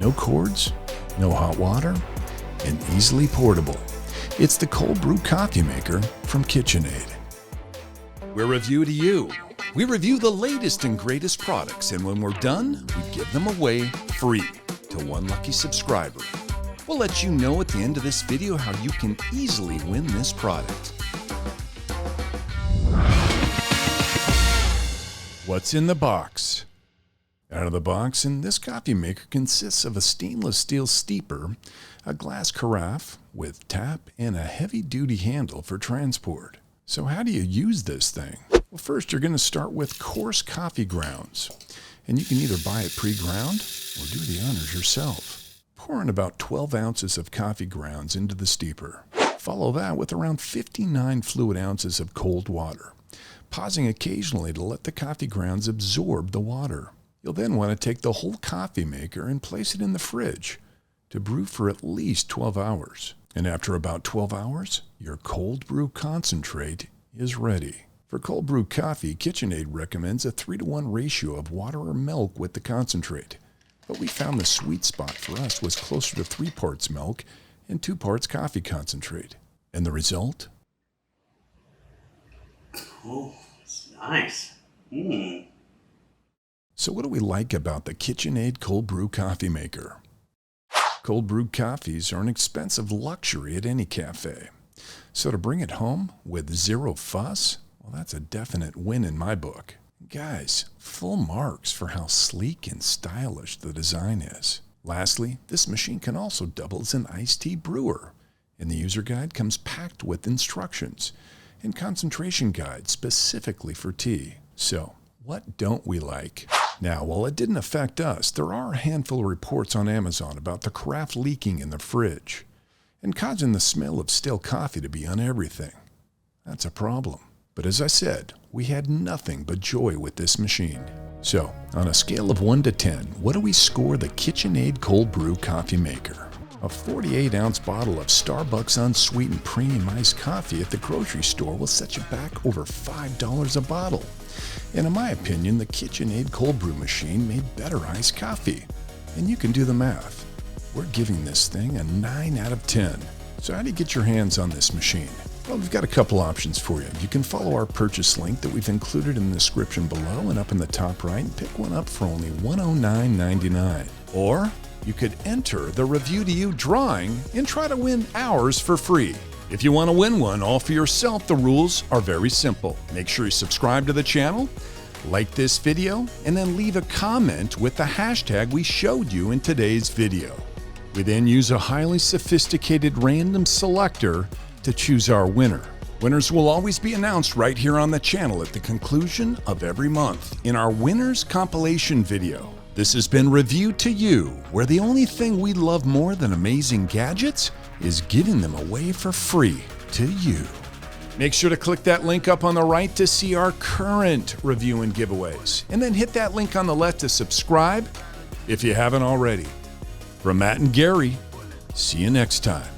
No cords, no hot water, and easily portable. It's the cold brew coffee maker from KitchenAid. We're Review to You. We review the latest and greatest products, and when we're done, we give them away free to one lucky subscriber. We'll let you know at the end of this video how you can easily win this product. What's in the box? Out of the box, and this coffee maker consists of a stainless steel steeper, a glass carafe with tap, and a heavy-duty handle for transport. So how do you use this thing? Well, first you're going to start with coarse coffee grounds, and you can either buy it pre-ground or do the honors yourself. Pour in about 12 ounces of coffee grounds into the steeper. Follow that with around 59 fluid ounces of cold water, pausing occasionally to let the coffee grounds absorb the water. You'll then want to take the whole coffee maker and place it in the fridge to brew for at least 12 hours. And after about 12 hours, your cold brew concentrate is ready. For cold brew coffee, KitchenAid recommends a 3-to-1 ratio of water or milk with the concentrate. But we found the sweet spot for us was closer to 3 parts milk and 2 parts coffee concentrate. And the result? Oh, it's nice. So what do we like about the KitchenAid cold brew coffee maker? Cold brewed coffees are an expensive luxury at any cafe. So to bring it home with zero fuss, well, that's a definite win in my book. Guys, full marks for how sleek and stylish the design is. Lastly, this machine can also double as an iced tea brewer, and the user guide comes packed with instructions and concentration guides specifically for tea. So, what don't we like? Now, while it didn't affect us, there are a handful of reports on Amazon about the carafe leaking in the fridge and causing the smell of stale coffee to be on everything. That's a problem. But as I said, we had nothing but joy with this machine. So, on a scale of 1 to 10, what do we score the KitchenAid cold brew coffee maker? A 48-ounce bottle of Starbucks unsweetened premium iced coffee at the grocery store will set you back over $5 a bottle. And in my opinion, the KitchenAid cold brew machine made better iced coffee. And you can do the math. We're giving this thing a 9 out of 10. So how do you get your hands on this machine? Well, we've got a couple options for you. You can follow our purchase link that we've included in the description below and up in the top right and pick one up for only $109.99. Or you could enter the Review to You drawing and try to win ours for free. If you want to win one all for yourself, the rules are very simple. Make sure you subscribe to the channel, like this video, and then leave a comment with the hashtag we showed you in today's video. We then use a highly sophisticated random selector to choose our winner. Winners will always be announced right here on the channel at the conclusion of every month in our Winners Compilation video. This has been Review to You, where the only thing we love more than amazing gadgets is giving them away for free to you. Make sure to click that link up on the right to see our current review and giveaways, and then hit that link on the left to subscribe if you haven't already. From Matt and Gary, see you next time.